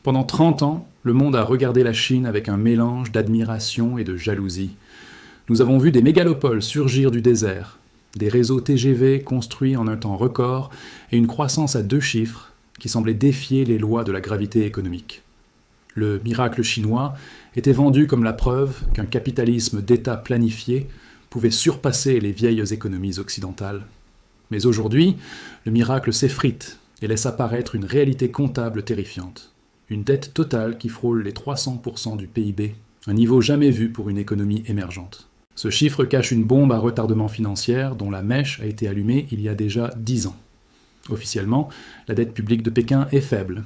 Pendant 30 ans, le monde a regardé la Chine avec un mélange d'admiration et de jalousie. Nous avons vu des mégalopoles surgir du désert, des réseaux TGV construits en un temps record et une croissance à 2 chiffres qui semblait défier les lois de la gravité économique. Le miracle chinois était vendu comme la preuve qu'un capitalisme d'État planifié pouvait surpasser les vieilles économies occidentales. Mais aujourd'hui, le miracle s'effrite et laisse apparaître une réalité comptable terrifiante. Une dette totale qui frôle les 300% du PIB, un niveau jamais vu pour une économie émergente. Ce chiffre cache une bombe à retardement financier dont la mèche a été allumée il y a déjà 10 ans. Officiellement, la dette publique de Pékin est faible.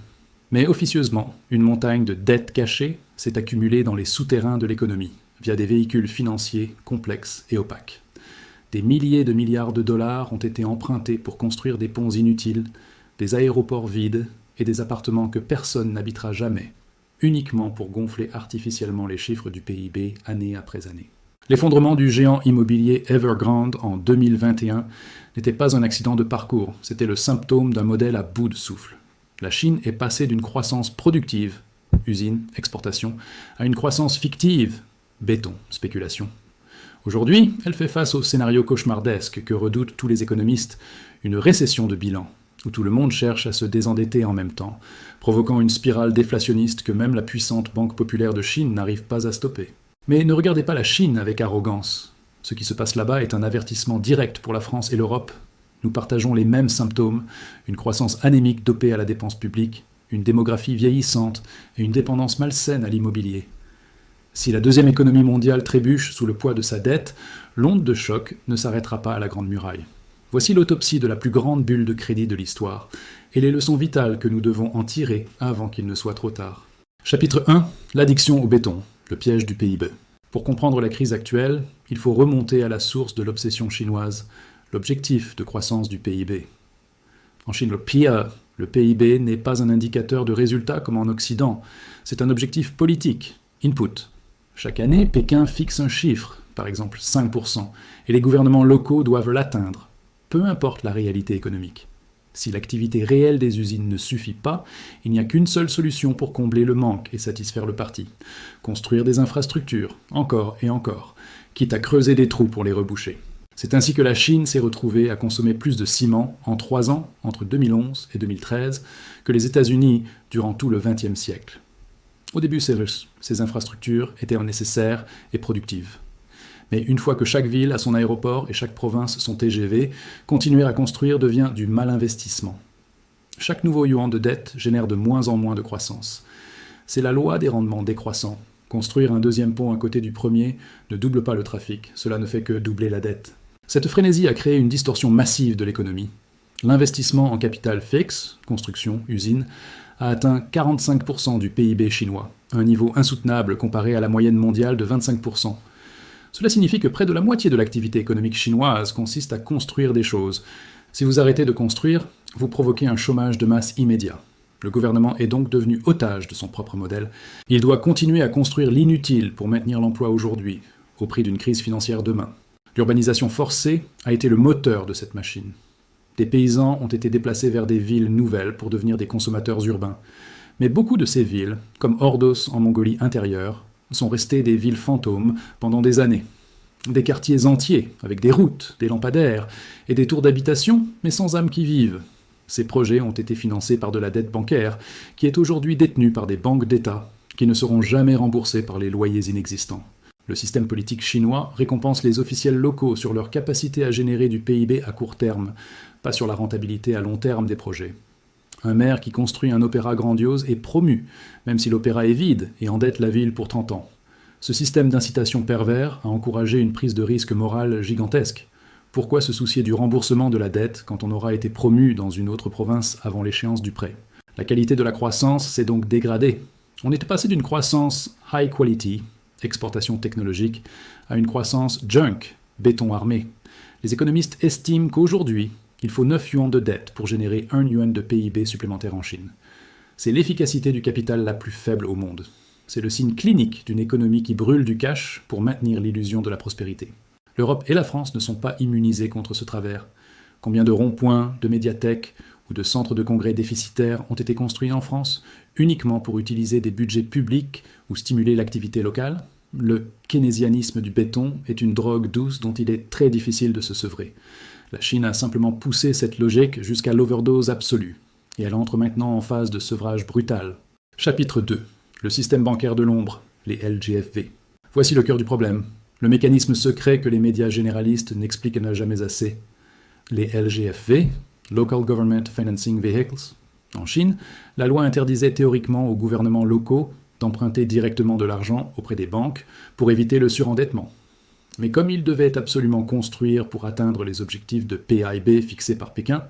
Mais officieusement, une montagne de dettes cachées s'est accumulée dans les souterrains de l'économie, via des véhicules financiers complexes et opaques. Des milliers de milliards de dollars ont été empruntés pour construire des ponts inutiles, des aéroports vides et des appartements que personne n'habitera jamais, uniquement pour gonfler artificiellement les chiffres du PIB année après année. L'effondrement du géant immobilier Evergrande en 2021 n'était pas un accident de parcours, c'était le symptôme d'un modèle à bout de souffle. La Chine est passée d'une croissance productive, usines, exportation, à une croissance fictive, béton, spéculation. Aujourd'hui, elle fait face au scénario cauchemardesque que redoutent tous les économistes, une récession de bilan, où tout le monde cherche à se désendetter en même temps, provoquant une spirale déflationniste que même la puissante Banque populaire de Chine n'arrive pas à stopper. Mais ne regardez pas la Chine avec arrogance. Ce qui se passe là-bas est un avertissement direct pour la France et l'Europe. Nous partageons les mêmes symptômes, une croissance anémique dopée à la dépense publique, une démographie vieillissante et une dépendance malsaine à l'immobilier. Si la deuxième économie mondiale trébuche sous le poids de sa dette, l'onde de choc ne s'arrêtera pas à la Grande Muraille. Voici l'autopsie de la plus grande bulle de crédit de l'histoire, et les leçons vitales que nous devons en tirer avant qu'il ne soit trop tard. Chapitre 1. L'addiction au béton, le piège du PIB. Pour comprendre la crise actuelle, il faut remonter à la source de l'obsession chinoise, l'objectif de croissance du PIB. En Chine, le PIB n'est pas un indicateur de résultat comme en Occident, c'est un objectif politique, input. Chaque année, Pékin fixe un chiffre, par exemple 5%, et les gouvernements locaux doivent l'atteindre, peu importe la réalité économique. Si l'activité réelle des usines ne suffit pas, il n'y a qu'une seule solution pour combler le manque et satisfaire le parti. Construire des infrastructures, encore et encore, quitte à creuser des trous pour les reboucher. C'est ainsi que la Chine s'est retrouvée à consommer plus de ciment en 3 ans, entre 2011 et 2013, que les États-Unis durant tout le XXe siècle. Au début, ces infrastructures étaient nécessaires et productives. Mais une fois que chaque ville a son aéroport et chaque province son TGV, continuer à construire devient du mal investissement. Chaque nouveau yuan de dette génère de moins en moins de croissance. C'est la loi des rendements décroissants. Construire un deuxième pont à côté du premier ne double pas le trafic, cela ne fait que doubler la dette. Cette frénésie a créé une distorsion massive de l'économie. L'investissement en capital fixe, construction, usine, a atteint 45% du PIB chinois, un niveau insoutenable comparé à la moyenne mondiale de 25%. Cela signifie que près de la moitié de l'activité économique chinoise consiste à construire des choses. Si vous arrêtez de construire, vous provoquez un chômage de masse immédiat. Le gouvernement est donc devenu otage de son propre modèle. Il doit continuer à construire l'inutile pour maintenir l'emploi aujourd'hui, au prix d'une crise financière demain. L'urbanisation forcée a été le moteur de cette machine. Des paysans ont été déplacés vers des villes nouvelles pour devenir des consommateurs urbains. Mais beaucoup de ces villes, comme Ordos en Mongolie intérieure, sont restées des villes fantômes pendant des années. Des quartiers entiers, avec des routes, des lampadaires et des tours d'habitation, mais sans âme qui vive. Ces projets ont été financés par de la dette bancaire, qui est aujourd'hui détenue par des banques d'État, qui ne seront jamais remboursées par les loyers inexistants. Le système politique chinois récompense les officiels locaux sur leur capacité à générer du PIB à court terme, pas sur la rentabilité à long terme des projets. Un maire qui construit un opéra grandiose est promu, même si l'opéra est vide et endette la ville pour 30 ans. Ce système d'incitation pervers a encouragé une prise de risque morale gigantesque. Pourquoi se soucier du remboursement de la dette quand on aura été promu dans une autre province avant l'échéance du prêt? La qualité de la croissance s'est donc dégradée. On est passé d'une croissance high quality, exportation technologique, à une croissance junk, béton armé. Les économistes estiment qu'aujourd'hui, il faut 9 yuans de dette pour générer 1 yuan de PIB supplémentaire en Chine. C'est l'efficacité du capital la plus faible au monde. C'est le signe clinique d'une économie qui brûle du cash pour maintenir l'illusion de la prospérité. L'Europe et la France ne sont pas immunisées contre ce travers. Combien de ronds-points, de médiathèques ou de centres de congrès déficitaires ont été construits en France uniquement pour utiliser des budgets publics ou stimuler l'activité locale? Le keynésianisme du béton est une drogue douce dont il est très difficile de se sevrer. La Chine a simplement poussé cette logique jusqu'à l'overdose absolue, et elle entre maintenant en phase de sevrage brutal. Chapitre 2. Le système bancaire de l'ombre, les LGFV. Voici le cœur du problème. Le mécanisme secret que les médias généralistes n'expliquent jamais assez. Les LGFV, Local Government Financing Vehicles. En Chine, la loi interdisait théoriquement aux gouvernements locaux d'emprunter directement de l'argent auprès des banques pour éviter le surendettement. Mais comme ils devaient absolument construire pour atteindre les objectifs de PIB fixés par Pékin,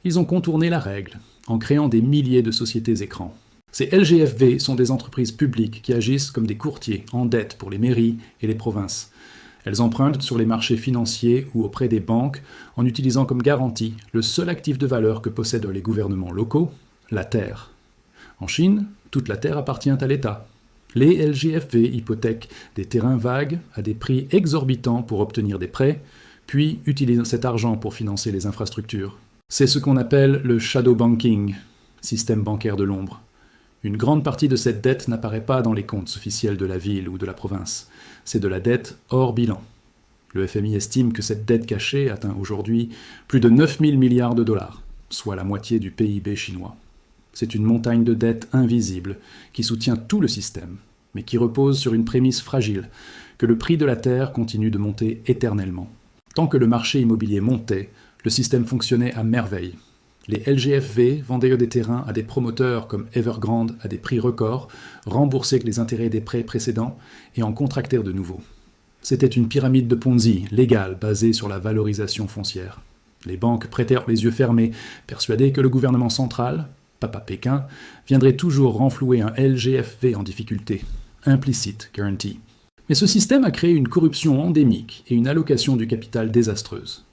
ils ont contourné la règle en créant des milliers de sociétés écrans. Ces LGFV sont des entreprises publiques qui agissent comme des courtiers en dette pour les mairies et les provinces. Elles empruntent sur les marchés financiers ou auprès des banques en utilisant comme garantie le seul actif de valeur que possèdent les gouvernements locaux, la terre. En Chine, toute la terre appartient à l'État. Les LGFV hypothèquent des terrains vagues à des prix exorbitants pour obtenir des prêts, puis utilisent cet argent pour financer les infrastructures. C'est ce qu'on appelle le shadow banking, système bancaire de l'ombre. Une grande partie de cette dette n'apparaît pas dans les comptes officiels de la ville ou de la province. C'est de la dette hors bilan. Le FMI estime que cette dette cachée atteint aujourd'hui plus de 9 000 milliards de dollars, soit la moitié du PIB chinois. C'est une montagne de dettes invisible qui soutient tout le système, mais qui repose sur une prémisse fragile, que le prix de la terre continue de monter éternellement. Tant que le marché immobilier montait, le système fonctionnait à merveille. Les LGFV vendaient des terrains à des promoteurs comme Evergrande à des prix records, remboursaient les intérêts des prêts précédents et en contractèrent de nouveaux. C'était une pyramide de Ponzi légale basée sur la valorisation foncière. Les banques prêtèrent les yeux fermés, persuadées que le gouvernement central, Papa Pékin, viendrait toujours renflouer un LGFV en difficulté, implicit guarantee. Mais ce système a créé une corruption endémique et une allocation du capital désastreuse.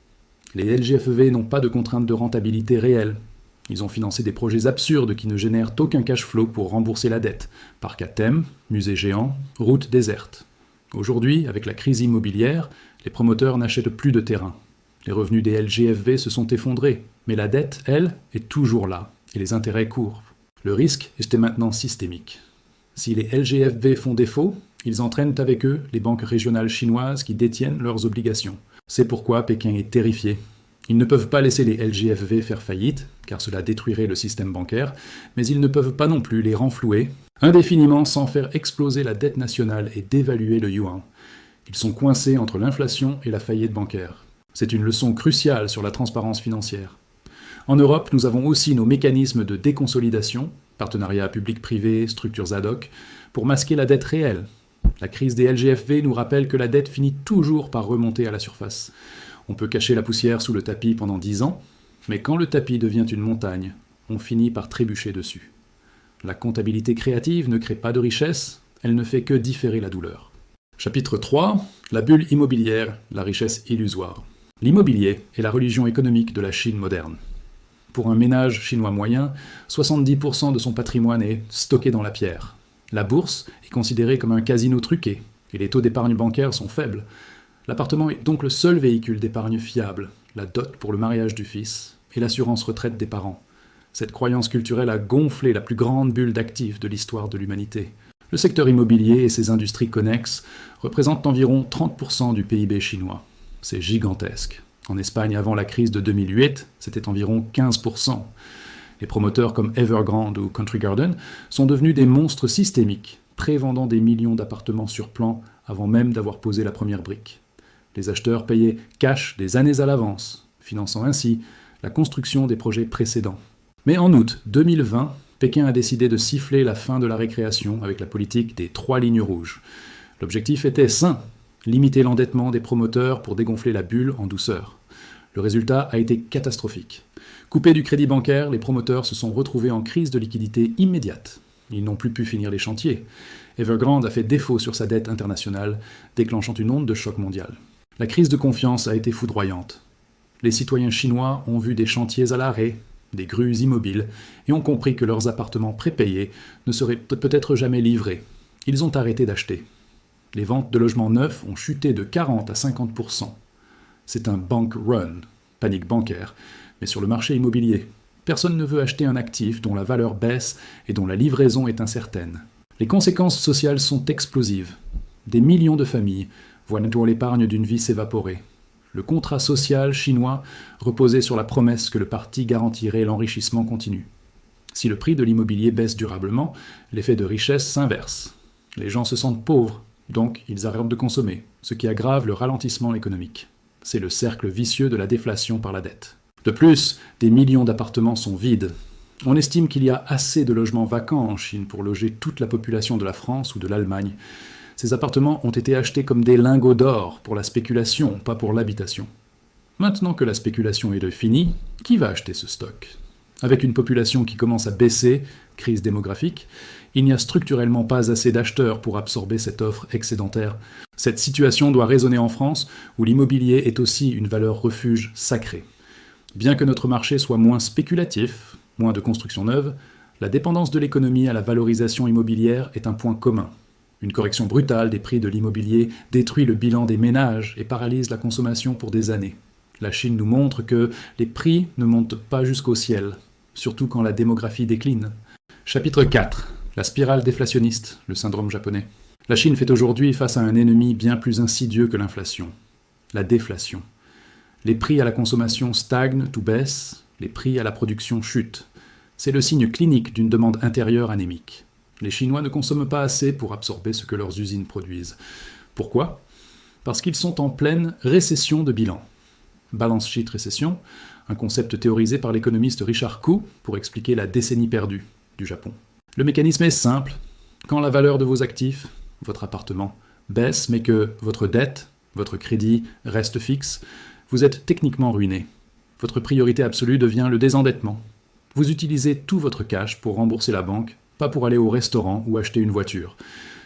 Les LGFV n'ont pas de contraintes de rentabilité réelle. Ils ont financé des projets absurdes qui ne génèrent aucun cash flow pour rembourser la dette. Parcs à thème, musées géants, routes désertes. Aujourd'hui, avec la crise immobilière, les promoteurs n'achètent plus de terrain. Les revenus des LGFV se sont effondrés, mais la dette, elle, est toujours là, et les intérêts courent. Le risque était maintenant systémique. Si les LGFV font défaut, ils entraînent avec eux les banques régionales chinoises qui détiennent leurs obligations. C'est pourquoi Pékin est terrifié. Ils ne peuvent pas laisser les LGFV faire faillite, car cela détruirait le système bancaire, mais ils ne peuvent pas non plus les renflouer indéfiniment sans faire exploser la dette nationale et dévaluer le yuan. Ils sont coincés entre l'inflation et la faillite bancaire. C'est une leçon cruciale sur la transparence financière. En Europe, nous avons aussi nos mécanismes de déconsolidation, partenariats public-privé, structures ad hoc, pour masquer la dette réelle. La crise des LGFV nous rappelle que la dette finit toujours par remonter à la surface. On peut cacher la poussière sous le tapis pendant 10 ans, mais quand le tapis devient une montagne, on finit par trébucher dessus. La comptabilité créative ne crée pas de richesse, elle ne fait que différer la douleur. Chapitre 3. La bulle immobilière, la richesse illusoire. L'immobilier est la religion économique de la Chine moderne. Pour un ménage chinois moyen, 70% de son patrimoine est stocké dans la pierre. La bourse est considérée comme un casino truqué, et les taux d'épargne bancaire sont faibles. L'appartement est donc le seul véhicule d'épargne fiable, la dot pour le mariage du fils et l'assurance retraite des parents. Cette croyance culturelle a gonflé la plus grande bulle d'actifs de l'histoire de l'humanité. Le secteur immobilier et ses industries connexes représentent environ 30% du PIB chinois. C'est gigantesque. En Espagne, avant la crise de 2008, c'était environ 15%. Les promoteurs comme Evergrande ou Country Garden sont devenus des monstres systémiques, prévendant des millions d'appartements sur plan avant même d'avoir posé la première brique. Les acheteurs payaient cash des années à l'avance, finançant ainsi la construction des projets précédents. Mais en août 2020, Pékin a décidé de siffler la fin de la récréation avec la politique des 3 lignes rouges. L'objectif était sain, limiter l'endettement des promoteurs pour dégonfler la bulle en douceur. Le résultat a été catastrophique. Coupés du crédit bancaire, les promoteurs se sont retrouvés en crise de liquidité immédiate. Ils n'ont plus pu finir les chantiers. Evergrande a fait défaut sur sa dette internationale, déclenchant une onde de choc mondial. La crise de confiance a été foudroyante. Les citoyens chinois ont vu des chantiers à l'arrêt, des grues immobiles, et ont compris que leurs appartements prépayés ne seraient peut-être jamais livrés. Ils ont arrêté d'acheter. Les ventes de logements neufs ont chuté de 40 à 50%. C'est un bank run, panique bancaire, mais sur le marché immobilier. Personne ne veut acheter un actif dont la valeur baisse et dont la livraison est incertaine. Les conséquences sociales sont explosives. Des millions de familles voient l'épargne d'une vie s'évaporer. Le contrat social chinois reposait sur la promesse que le parti garantirait l'enrichissement continu. Si le prix de l'immobilier baisse durablement, l'effet de richesse s'inverse. Les gens se sentent pauvres, donc ils arrêtent de consommer, ce qui aggrave le ralentissement économique. C'est le cercle vicieux de la déflation par la dette. De plus, des millions d'appartements sont vides. On estime qu'il y a assez de logements vacants en Chine pour loger toute la population de la France ou de l'Allemagne. Ces appartements ont été achetés comme des lingots d'or pour la spéculation, pas pour l'habitation. Maintenant que la spéculation est finie, qui va acheter ce stock ? Avec une population qui commence à baisser, crise démographique, il n'y a structurellement pas assez d'acheteurs pour absorber cette offre excédentaire. Cette situation doit résonner en France, où l'immobilier est aussi une valeur refuge sacrée. Bien que notre marché soit moins spéculatif, moins de construction neuve, la dépendance de l'économie à la valorisation immobilière est un point commun. Une correction brutale des prix de l'immobilier détruit le bilan des ménages et paralyse la consommation pour des années. La Chine nous montre que les prix ne montent pas jusqu'au ciel, surtout quand la démographie décline. Chapitre 4. La spirale déflationniste, le syndrome japonais. La Chine fait aujourd'hui face à un ennemi bien plus insidieux que l'inflation, la déflation. Les prix à la consommation stagnent ou baissent, les prix à la production chutent. C'est le signe clinique d'une demande intérieure anémique. Les Chinois ne consomment pas assez pour absorber ce que leurs usines produisent. Pourquoi ? Parce qu'ils sont en pleine récession de bilan. Balance sheet récession, un concept théorisé par l'économiste Richard Koo pour expliquer la décennie perdue du Japon. Le mécanisme est simple. Quand la valeur de vos actifs, votre appartement, baisse, mais que votre dette, votre crédit reste fixe, vous êtes techniquement ruiné. Votre priorité absolue devient le désendettement. Vous utilisez tout votre cash pour rembourser la banque, pas pour aller au restaurant ou acheter une voiture.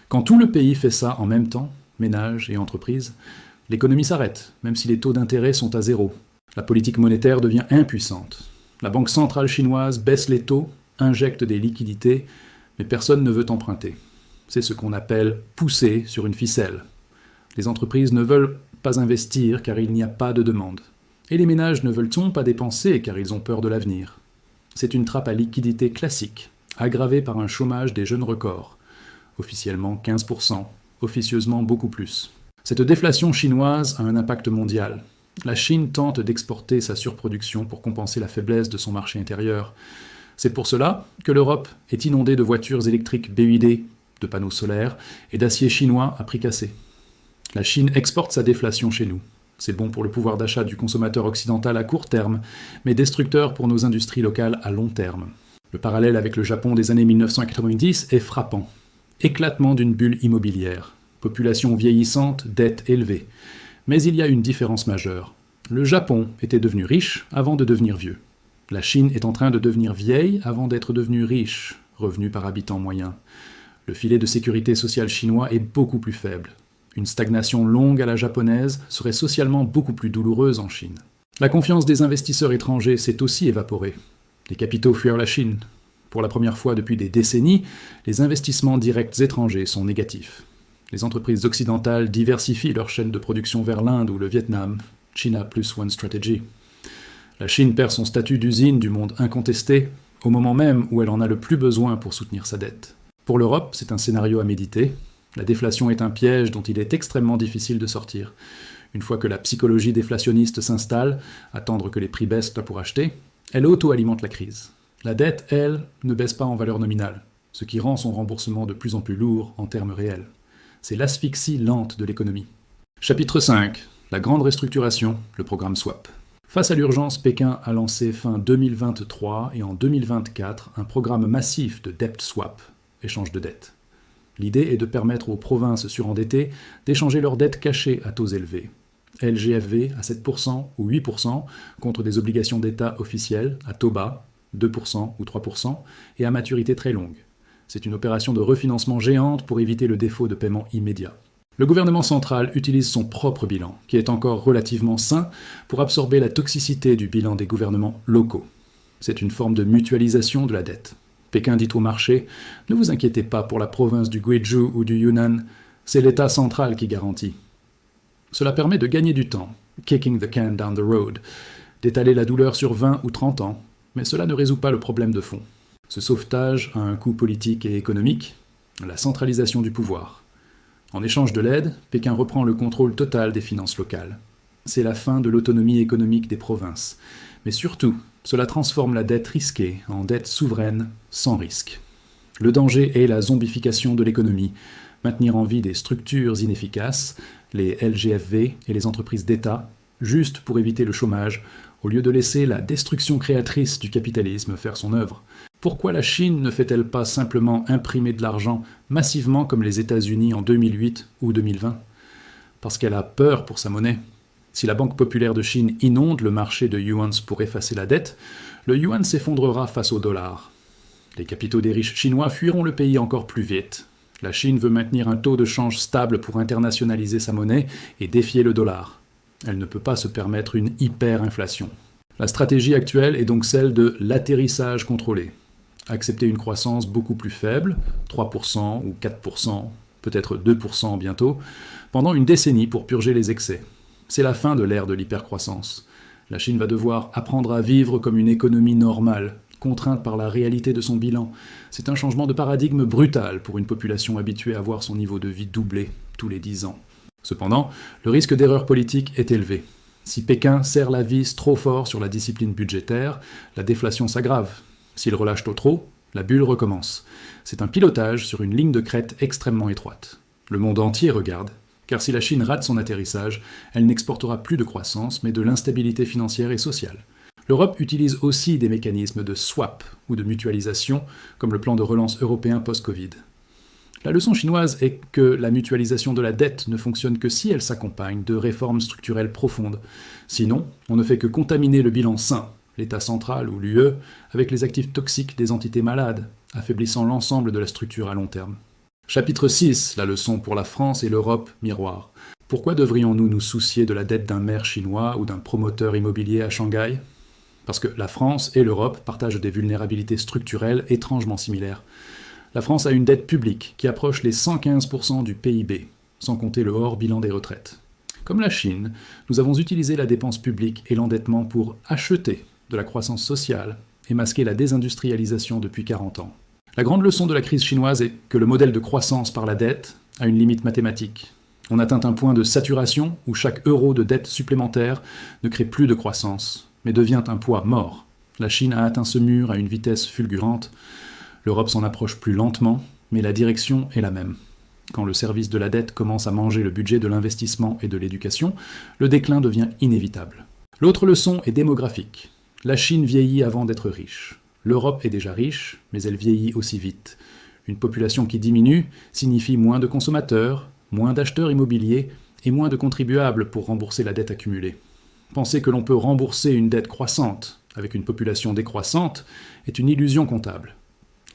Quand tout le pays fait ça en même temps, ménages et entreprises, l'économie s'arrête, même si les taux d'intérêt sont à zéro. La politique monétaire devient impuissante. La banque centrale chinoise baisse les taux, injecte des liquidités, mais personne ne veut emprunter. C'est ce qu'on appelle pousser sur une ficelle. Les entreprises ne veulent pas investir car il n'y a pas de demande. Et les ménages ne veulent pas dépenser car ils ont peur de l'avenir. C'est une trappe à liquidité classique, aggravée par un chômage des jeunes records. Officiellement 15%, officieusement beaucoup plus. Cette déflation chinoise a un impact mondial. La Chine tente d'exporter sa surproduction pour compenser la faiblesse de son marché intérieur. C'est pour cela que l'Europe est inondée de voitures électriques BYD, de panneaux solaires et d'acier chinois à prix cassé. La Chine exporte sa déflation chez nous. C'est bon pour le pouvoir d'achat du consommateur occidental à court terme, mais destructeur pour nos industries locales à long terme. Le parallèle avec le Japon des années 1990 est frappant. Éclatement d'une bulle immobilière. Population vieillissante, dette élevée. Mais il y a une différence majeure. Le Japon était devenu riche avant de devenir vieux. La Chine est en train de devenir vieille avant d'être devenue riche, revenu par habitant moyen. Le filet de sécurité sociale chinois est beaucoup plus faible. Une stagnation longue à la japonaise serait socialement beaucoup plus douloureuse en Chine. La confiance des investisseurs étrangers s'est aussi évaporée. Les capitaux fuirent la Chine. Pour la première fois depuis des décennies, les investissements directs étrangers sont négatifs. Les entreprises occidentales diversifient leur chaîne de production vers l'Inde ou le Vietnam. China plus One Strategy. La Chine perd son statut d'usine du monde incontesté au moment même où elle en a le plus besoin pour soutenir sa dette. Pour l'Europe, c'est un scénario à méditer. La déflation est un piège dont il est extrêmement difficile de sortir. Une fois que la psychologie déflationniste s'installe, attendre que les prix baissent pour acheter, elle auto-alimente la crise. La dette, elle, ne baisse pas en valeur nominale, ce qui rend son remboursement de plus en plus lourd en termes réels. C'est l'asphyxie lente de l'économie. Chapitre 5. La grande restructuration, le programme SWAP. Face à l'urgence, Pékin a lancé fin 2023 et en 2024 un programme massif de debt swap, échange de dettes. L'idée est de permettre aux provinces surendettées d'échanger leurs dettes cachées à taux élevés. LGFV à 7% ou 8% contre des obligations d'État officielles à taux bas, 2% ou 3%, et à maturité très longue. C'est une opération de refinancement géante pour éviter le défaut de paiement immédiat. Le gouvernement central utilise son propre bilan, qui est encore relativement sain, pour absorber la toxicité du bilan des gouvernements locaux. C'est une forme de mutualisation de la dette. Pékin dit au marché « Ne vous inquiétez pas pour la province du Guizhou ou du Yunnan, c'est l'État central qui garantit. » Cela permet de gagner du temps, « kicking the can down the road », d'étaler la douleur sur 20 ou 30 ans, Mais cela ne résout pas le problème de fond. Ce sauvetage a un coût politique et économique, la centralisation du pouvoir. En échange de l'aide, Pékin reprend le contrôle total des finances locales. C'est la fin de l'autonomie économique des provinces. Mais surtout, cela transforme la dette risquée en dette souveraine sans risque. Le danger est la zombification de l'économie, maintenir en vie des structures inefficaces, les LGFV et les entreprises d'État, juste pour éviter le chômage, au lieu de laisser la destruction créatrice du capitalisme faire son œuvre. Pourquoi la Chine ne fait-elle pas simplement imprimer de l'argent massivement comme les États-Unis en 2008 ou 2020 ? Parce qu'elle a peur pour sa monnaie. Si la Banque populaire de Chine inonde le marché de yuans pour effacer la dette, le yuan s'effondrera face au dollar. Les capitaux des riches chinois fuiront le pays encore plus vite. La Chine veut maintenir un taux de change stable pour internationaliser sa monnaie et défier le dollar. Elle ne peut pas se permettre une hyperinflation. La stratégie actuelle est donc celle de l'atterrissage contrôlé. Accepter une croissance beaucoup plus faible, 3% ou 4%, peut-être 2% bientôt, pendant une décennie pour purger les excès. C'est la fin de l'ère de l'hypercroissance. La Chine va devoir apprendre à vivre comme une économie normale, contrainte par la réalité de son bilan. C'est un changement de paradigme brutal pour une population habituée à voir son niveau de vie doubler tous les 10 ans. Cependant, le risque d'erreur politique est élevé. Si Pékin serre la vis trop fort sur la discipline budgétaire, la déflation s'aggrave. S'il relâche trop, la bulle recommence. C'est un pilotage sur une ligne de crête extrêmement étroite. Le monde entier regarde, car si la Chine rate son atterrissage, elle n'exportera plus de croissance, mais de l'instabilité financière et sociale. L'Europe utilise aussi des mécanismes de swap ou de mutualisation, comme le plan de relance européen post-Covid. La leçon chinoise est que la mutualisation de la dette ne fonctionne que si elle s'accompagne de réformes structurelles profondes. Sinon, on ne fait que contaminer le bilan sain, l'État central ou l'UE, avec les actifs toxiques des entités malades, affaiblissant l'ensemble de la structure à long terme. Chapitre 6, la leçon pour la France et l'Europe miroir. Pourquoi devrions-nous nous soucier de la dette d'un maire chinois ou d'un promoteur immobilier à Shanghai ? Parce que la France et l'Europe partagent des vulnérabilités structurelles étrangement similaires. La France a une dette publique qui approche les 115% du PIB, sans compter le hors-bilan des retraites. Comme la Chine, nous avons utilisé la dépense publique et l'endettement pour acheter de la croissance sociale et masquer la désindustrialisation depuis 40 ans. La grande leçon de la crise chinoise est que le modèle de croissance par la dette a une limite mathématique. On atteint un point de saturation où chaque euro de dette supplémentaire ne crée plus de croissance, mais devient un poids mort. La Chine a atteint ce mur à une vitesse fulgurante. L'Europe s'en approche plus lentement, mais la direction est la même. Quand le service de la dette commence à manger le budget de l'investissement et de l'éducation, le déclin devient inévitable. L'autre leçon est démographique. La Chine vieillit avant d'être riche. L'Europe est déjà riche, mais elle vieillit aussi vite. Une population qui diminue signifie moins de consommateurs, moins d'acheteurs immobiliers et moins de contribuables pour rembourser la dette accumulée. Penser que l'on peut rembourser une dette croissante avec une population décroissante est une illusion comptable.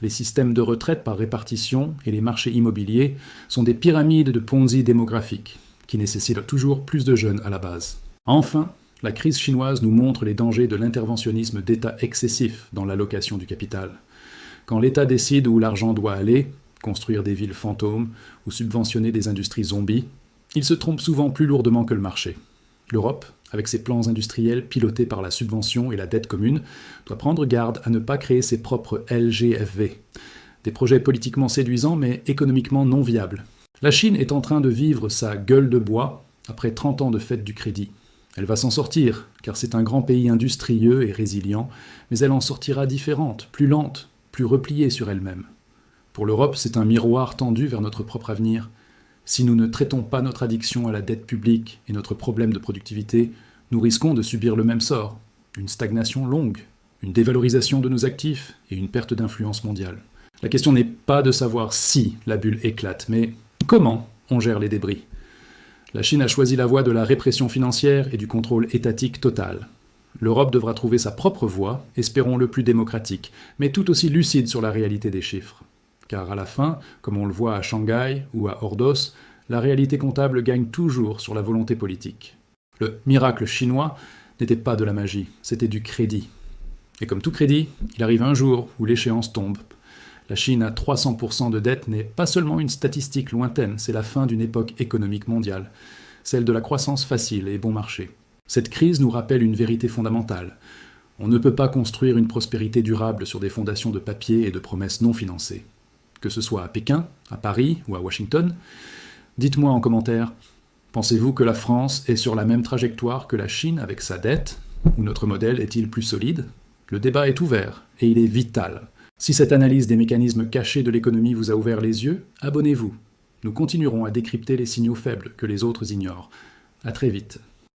Les systèmes de retraite par répartition et les marchés immobiliers sont des pyramides de Ponzi démographiques, qui nécessitent toujours plus de jeunes à la base. Enfin, la crise chinoise nous montre les dangers de l'interventionnisme d'État excessif dans l'allocation du capital. Quand l'État décide où l'argent doit aller, construire des villes fantômes ou subventionner des industries zombies, il se trompe souvent plus lourdement que le marché. L'Europe, avec ses plans industriels pilotés par la subvention et la dette commune, doit prendre garde à ne pas créer ses propres LGFV, des projets politiquement séduisants mais économiquement non viables. La Chine est en train de vivre sa gueule de bois après 30 ans de fête du crédit. Elle va s'en sortir, car c'est un grand pays industrieux et résilient, mais elle en sortira différente, plus lente, plus repliée sur elle-même. Pour l'Europe, c'est un miroir tendu vers notre propre avenir. Si nous ne traitons pas notre addiction à la dette publique et notre problème de productivité, nous risquons de subir le même sort, une stagnation longue, une dévalorisation de nos actifs et une perte d'influence mondiale. La question n'est pas de savoir si la bulle éclate, mais comment on gère les débris. La Chine a choisi la voie de la répression financière et du contrôle étatique total. L'Europe devra trouver sa propre voie, espérons-le plus démocratique, mais tout aussi lucide sur la réalité des chiffres. Car à la fin, comme on le voit à Shanghai ou à Ordos, la réalité comptable gagne toujours sur la volonté politique. Le miracle chinois n'était pas de la magie, c'était du crédit. Et comme tout crédit, il arrive un jour où l'échéance tombe. La Chine à 300% de dette n'est pas seulement une statistique lointaine, c'est la fin d'une époque économique mondiale, celle de la croissance facile et bon marché. Cette crise nous rappelle une vérité fondamentale. On ne peut pas construire une prospérité durable sur des fondations de papier et de promesses non financées. Que ce soit à Pékin, à Paris ou à Washington, dites-moi en commentaire, pensez-vous que la France est sur la même trajectoire que la Chine avec sa dette, ou notre modèle est-il plus solide? Le débat est ouvert, et il est vital. Si cette analyse des mécanismes cachés de l'économie vous a ouvert les yeux, abonnez-vous. Nous continuerons à décrypter les signaux faibles que les autres ignorent. À très vite.